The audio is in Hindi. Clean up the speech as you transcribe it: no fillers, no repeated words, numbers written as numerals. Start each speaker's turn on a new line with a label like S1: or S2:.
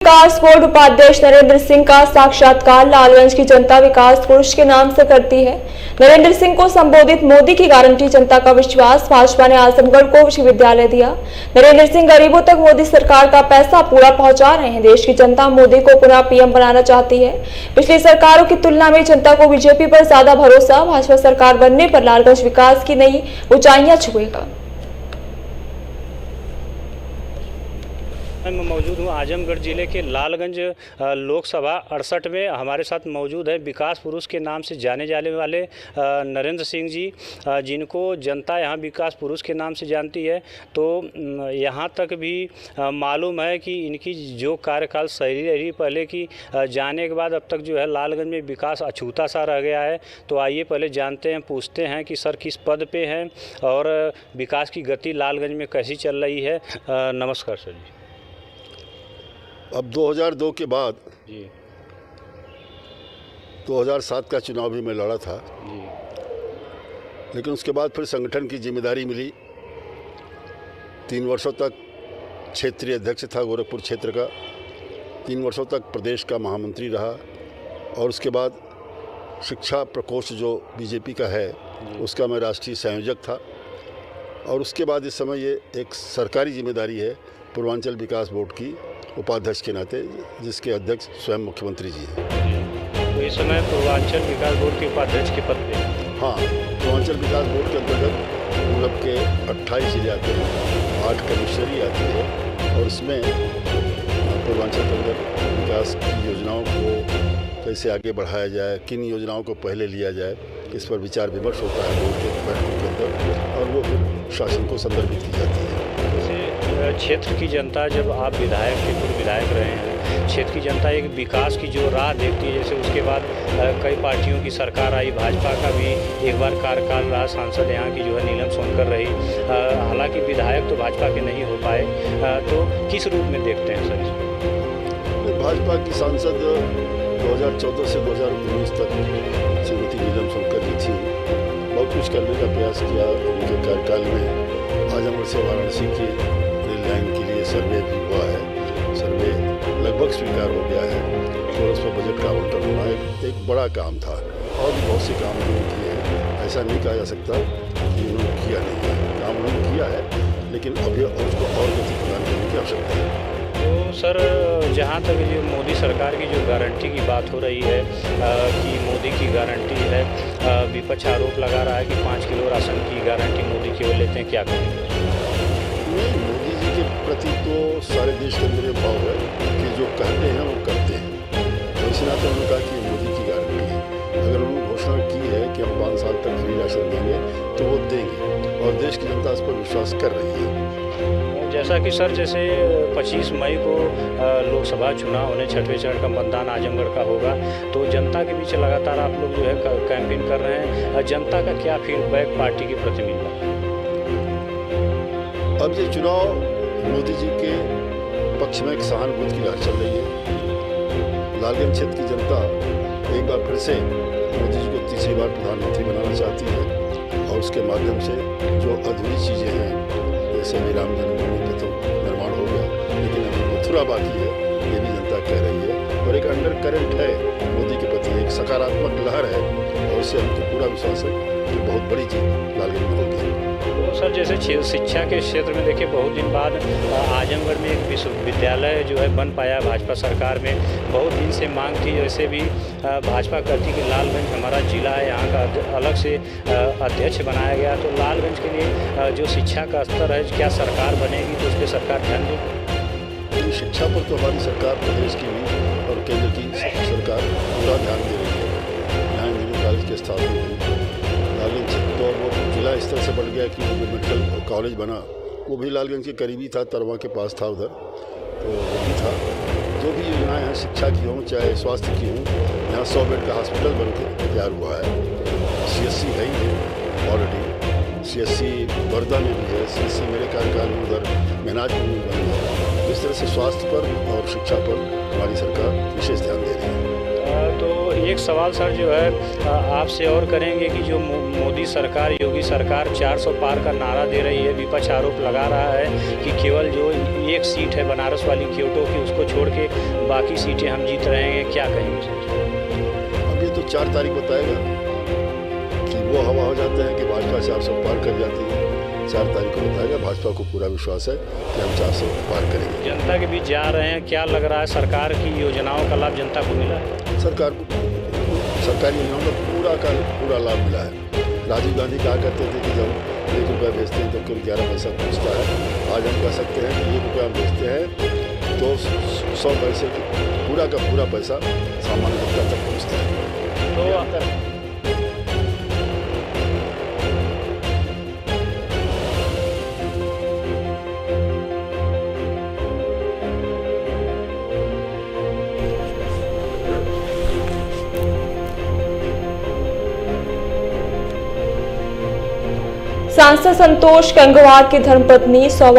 S1: विकास बोर्ड उपाध्यक्ष नरेंद्र सिंह का साक्षात्कार लालगंज की जनता विकास पुरुष के नाम से करती है। नरेंद्र सिंह को संबोधित मोदी की गारंटी, जनता का विश्वास। भाजपा ने आजमगढ़ को विश्वविद्यालय दिया। नरेंद्र सिंह गरीबों तक मोदी सरकार का पैसा पूरा पहुंचा रहे हैं। देश की जनता मोदी को पुनः पीएम बनाना चाहती है। पिछली सरकारों की तुलना में जनता को बीजेपी पर ज्यादा भरोसा। भाजपा सरकार बनने पर लालगंज विकास की नई ऊंचाइयां छुएगा।
S2: मैं मौजूद हूँ आजमगढ़ जिले के लालगंज लोकसभा 68 में। हमारे साथ मौजूद है विकास पुरुष के नाम से जाने जाने वाले नरेंद्र सिंह जी, जिनको जनता यहाँ विकास पुरुष के नाम से जानती है। तो यहाँ तक भी मालूम है कि इनकी जो कार्यकाल शैली रही पहले की, जाने के बाद अब तक जो है लालगंज में विकास अछूता सा रह गया है। तो आइए पहले जानते हैं, पूछते हैं कि सर किस पद पे हैं और विकास की गति लालगंज में कैसी चल रही है। नमस्कार सर जी।
S3: अब 2002 के बाद
S2: जी
S3: 2007 का चुनाव भी मैं लड़ा था
S2: जी।
S3: लेकिन उसके बाद फिर संगठन की जिम्मेदारी मिली। 3 वर्षों तक क्षेत्रीय अध्यक्ष था गोरखपुर क्षेत्र का, 3 वर्षों तक प्रदेश का महामंत्री रहा और उसके बाद शिक्षा प्रकोष्ठ जो बीजेपी का है उसका मैं राष्ट्रीय संयोजक था। और उसके बाद इस समय ये एक सरकारी जिम्मेदारी है पूर्वांचल विकास बोर्ड की उपाध्यक्ष के नाते, जिसके अध्यक्ष स्वयं मुख्यमंत्री जी हैं।
S2: तो इस समय पूर्वांचल विकास बोर्ड के उपाध्यक्ष के पद पे।
S3: हाँ, पूर्वांचल विकास बोर्ड के अंतर्गत पूरब के 28 जिले आते हैं, 8 कमिश्नरी आती है और इसमें पूर्वांचल के अंदर विकास की योजनाओं को कैसे आगे बढ़ाया जाए, किन योजनाओं को पहले लिया जाए, इस पर विचार विमर्श होता है बोर्ड के बैठकों के अंदर और वो फिर शासन को संदर्भित की जाती है।
S2: क्षेत्र की जनता, जब आप विधायक के पूर्व विधायक रहे हैं, क्षेत्र की जनता एक विकास की जो राह देखती है, जैसे उसके बाद कई पार्टियों की सरकार आई, भाजपा का भी एक बार कार्यकाल रहा, सांसद यहाँ की जो है नीलम सोनकर रही। हालांकि विधायक तो भाजपा के नहीं हो पाए, तो किस रूप में देखते हैं सर इसको?
S3: भाजपा की सांसद 2014 से 2019 तक श्रीमती नीलम सोनकर जी थी। बहुत कुछ करने का प्रयास किया उनके कार्यकाल में। आजमगढ़ से वाराणसी की रेल लाइन के लिए सर्वे भी हुआ है, सर्वे लगभग स्वीकार हो गया है और उस पर बजट का आवंटन होना एक बड़ा काम था। और भी बहुत से काम उन्होंने किए हैं, ऐसा नहीं कहा जा सकता कि उन्होंने किया नहीं है। काम उन्होंने किया है, लेकिन अभी उसको और गति प्रदान करने की आवश्यकता है।
S2: तो सर, जहाँ तक ये मोदी सरकार की जो गारंटी की बात हो रही है कि मोदी की गारंटी है, विपक्ष आरोप लगा रहा है कि 5 किलो राशन की गारंटी मोदी केवल लेते हैं, क्या करेंगे?
S3: नहीं, मोदी जी के प्रति तो सारे देश के अंदर ये भाव है कि जो कहते हैं वो करते हैं। तो इसी नाते उन्होंने कहा कि मोदी की गारंटी है। अगर उन्होंने घोषणा की है कि हम 5 साल तक फ्री राशन देंगे तो वो देंगे और देश की जनता इस पर विश्वास कर रही है।
S2: जैसा कि सर, जैसे 25 मई को लोकसभा चुनाव होने, 6वें चरण का मतदान आजमगढ़ का होगा, तो जनता के बीच लगातार आप लोग जो है कैंपेन कर रहे हैं। जनता का क्या फीडबैक पार्टी के प्रति मिल रहा है?
S3: अब ये चुनाव मोदी जी के पक्ष में एक सहानुभूति की लहर चल रही है। लालगंज क्षेत्र की जनता एक बार फिर से मोदी जी को तीसरी बार प्रधानमंत्री बनाना चाहती है और उसके माध्यम से जो अधूरी चीज़ें हैं, जैसे भी राम जन्मभूमि का तो निर्माण हो गया, लेकिन अभी मथुरा बाकी है, ये भी जनता कह रही है। और एक अंडर करंट है मोदी के प्रति, एक सकारात्मक लहर है और इससे हमको पूरा विश्वास है कि बहुत बड़ी जीत लालगंज में होगी।
S2: तो सर, जैसे शिक्षा के क्षेत्र में देखिए, बहुत दिन बाद आजमगढ़ में एक विश्वविद्यालय जो है बन पाया भाजपा सरकार में। बहुत दिन से मांग थी, जैसे भी भाजपा करती कि लालगंज हमारा जिला है, यहाँ का अलग से अध्यक्ष बनाया गया। तो लालगंज के लिए जो शिक्षा का स्तर है, क्या सरकार बनेगी तो उस पर सरकार ध्यान देगी?
S3: शिक्षा पर तो हमारी सरकार, प्रदेश की भी और केंद्र की सरकार पूरा ध्यान दे रही है। यहाँ इंजीनियरिंग कॉलेज की स्थापना हुई, लालगंज तो वो जिला स्तर से बढ़ गया कि जो मेडिकल कॉलेज बना वो भी लालगंज के करीबी था, तरवा के पास था उधर, तो वो भी था। जो भी योजनाएँ हैं शिक्षा की हों चाहे स्वास्थ्य की हों, यहाँ 100 बेड का हॉस्पिटल बन के तैयार हुआ है। CSC है ही है ऑलरेडी, CSC वर्धा में भी है, CSC मेरे कार्यकाल में उधर महनाजपुर में बनी है। इस तरह से स्वास्थ्य पर और शिक्षा पर हमारी सरकार विशेष ध्यान दे रही है।
S2: तो एक सवाल सर जो है आपसे और करेंगे कि जो मोदी सरकार, योगी सरकार 400 पार का नारा दे रही है, विपक्ष आरोप लगा रहा है कि केवल जो एक सीट है बनारस वाली क्योटो की, उसको छोड़ के बाकी सीटें हम जीत रहे हैं, क्या कहेंगे सर?
S3: अब ये तो 4 तारीख बताएगा कि वो हवा हो जाते हैं कि भाजपा 400 पार कर जाती है। 4 तारीख को बताएगा। भाजपा को पूरा विश्वास है कि हम 400 पार करेंगे।
S2: जनता के बीच जा रहे हैं, क्या लग रहा है सरकार की योजनाओं का लाभ जनता को मिला है?
S3: सरकारी योजनाओं का पूरा लाभ मिला है। राजीव गांधी कहा करते थे कि जब 1 रुपया बेचते हैं तो केवल 11 पैसा पहुँचता है। आज हम कह सकते हैं कि 1 रुपया बेचते हैं तो 100 पैसे पूरा का पूरा पैसा सामान्य जनता तक पहुँचता है।
S2: तो
S1: सांसद संतोष गंगवार की धर्मपत्नी सौभाग्य